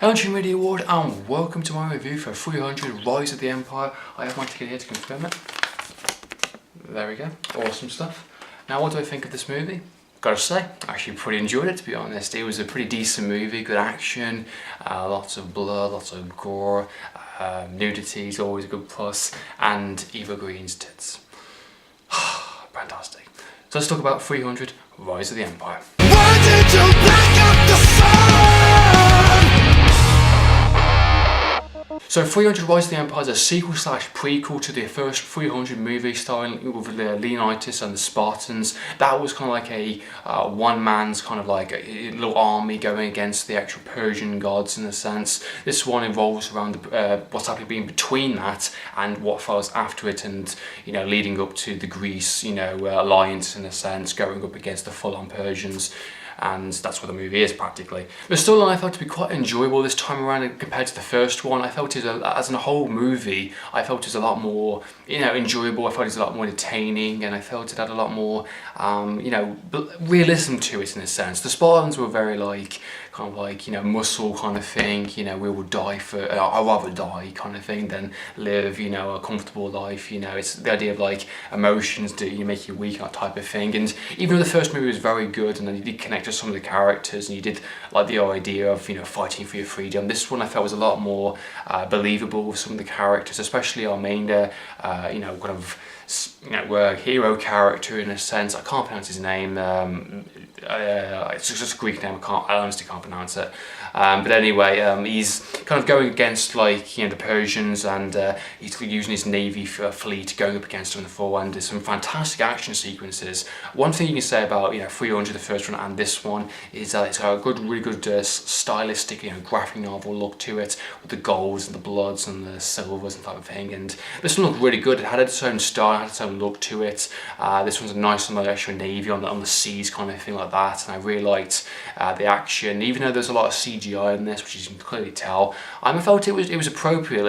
Hello Media Award and welcome to my review for 300 Rise of the Empire. I have my ticket here to confirm it. There we go, awesome stuff. Now what do I think of this movie? Gotta say, I actually pretty enjoyed it, to be honest. It was a pretty decent movie, good action, lots of blood, lots of gore, nudity is always a good plus, and Eva Green's tits. Fantastic. So let's talk about 300 Rise of the Empire. Why did you black out the sun? So 300 Rise of the Empire is a sequel slash prequel to the first 300 movie starring with Leonidas and the Spartans. That was kind of like a one man's kind of like a little army going against the actual Persian gods in a sense. This one involves around what's happening between that and what follows after it, and leading up to the Greece alliance in a sense, going up against the full-on Persians. And that's what the movie is practically. The storyline I felt to be quite enjoyable this time around compared to the first one. I felt it as a whole movie, I felt it was a lot more enjoyable. I felt it was a lot more entertaining, and I felt it had a lot more realism to it in a sense. The Spartans were very muscle kind of thing, we will die for, I'd rather die kind of thing than live, a comfortable life, it's the idea of like emotions do you make you weak, that type of thing. And even though the first movie was very good and then you did connect with some of the characters and you did like the idea of, fighting for your freedom, this one I felt was a lot more believable with some of the characters, especially our main, hero character in a sense. I can't pronounce his name. It's just a Greek name. I honestly can't pronounce it. But anyway, he's kind of going against the Persians, and he's using his navy fleet going up against them in the forehand. There's some fantastic action sequences. One thing you can say about 300, the first one, and this one is that it's got a really good stylistic, graphic novel look to it, with the golds and the bloods and the silvers and type of thing. And this one looked really good. It had its own style, had its own look to it. This one's a nice on the actual navy on the seas kind of thing like that, and I really liked the action. Even though there's a lot of CGI in this, which you can clearly tell, I felt it was appropriate.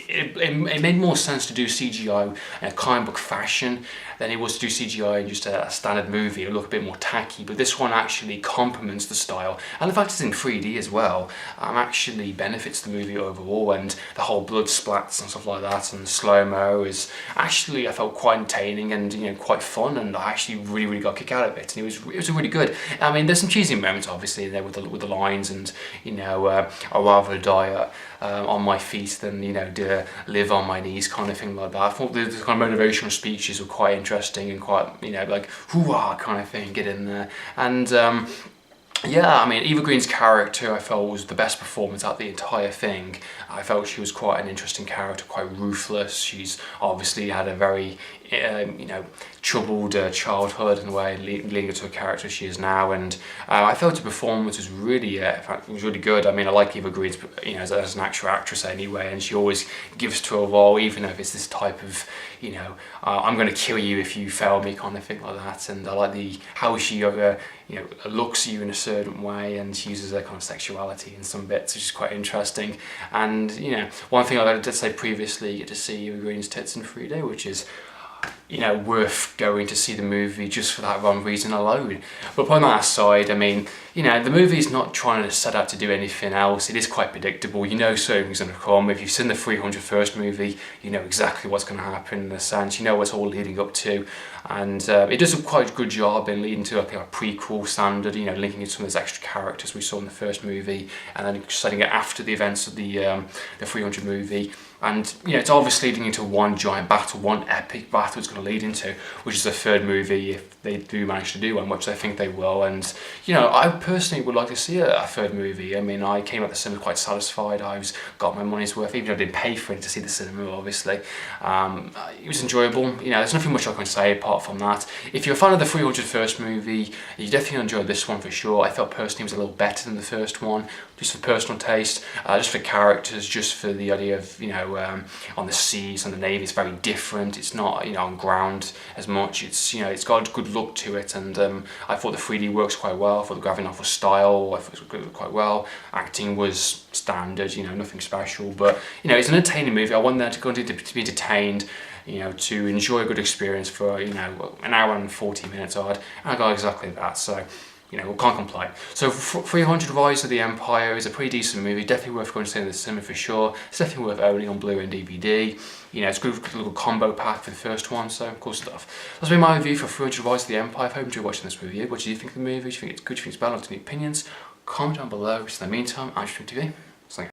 It made more sense to do CGI in a comic book fashion than it was to do CGI in just a standard movie. It looked a bit more tacky, but this one actually complements the style, and the fact it's in 3D as well actually benefits the movie overall. And the whole blood splats and stuff like that and slow-mo is actually, I felt, quite entertaining and quite fun, and I actually really got a kick out of it. And it was really good. There's some cheesy moments obviously there with the lines, and I'd rather die on my feet than to live on my knees kind of thing like that. I thought the kind of motivational speeches were quite interesting and quite like hoo-ah kind of thing, get in there. And Eva Green's character I felt was the best performance out of the entire thing. I felt she was quite an interesting character, quite ruthless. She's obviously had a very troubled childhood in a way, leading her to a character she is now, and I felt her performance was really, good. I like Eva Green, as an actual actress anyway, and she always gives to a role, even if it's this type of, I'm going to kill you if you fail me kind of thing like that. And I like how she looks at you in a certain way, and she uses her kind of sexuality in some bits, which is quite interesting. And one thing I did say previously, you get to see Eva Green's tits in 3D, which is worth going to see the movie just for that one reason alone. But putting that aside, the movie's not trying to set out to do anything else. It is quite predictable. Something's going to come. If you've seen the 300 first movie, you know exactly what's going to happen in a sense. You know what's all leading up to. And it does a quite good job in leading to a prequel standard, linking it to some of those extra characters we saw in the first movie, and then setting it after the events of the 300 movie. And it's obviously leading into one giant battle, one epic battle it's going to lead into, which is the third movie if they do manage to do one, which I think they will. And I personally would like to see a third movie. I came out the cinema quite satisfied. I got my money's worth, even though I didn't pay for it to see the cinema, obviously. It was enjoyable. There's nothing much I can say apart from that. If you're a fan of the 300 first movie, you definitely enjoyed this one for sure. I felt personally it was a little better than the first one, just for personal taste, just for characters, just for the idea of, on the seas, on the navy, it's very different. It's not, on ground as much. It's, it's got a good look to it, and I thought the 3D works quite well. I thought the graphic novel style, I thought it was quite well. Acting was standard, nothing special, but it's an entertaining movie. I want there to continue to be entertained, to enjoy a good experience for an hour and 40 minutes odd, and I got exactly that. So can't complain. So 300 Rise of the Empire is a pretty decent movie, definitely worth going to see in the cinema for sure. It's definitely worth owning on Blu-ray and DVD. It's a good little combo pack for the first one, so cool stuff. That's been my review for 300 Rise of the Empire. I hope you enjoyed watching this review. What do you think of the movie? Do you think it's good? Do you think it's bad? Do you think it's opinions? Comment down below. So in the meantime, I'm Stream TV.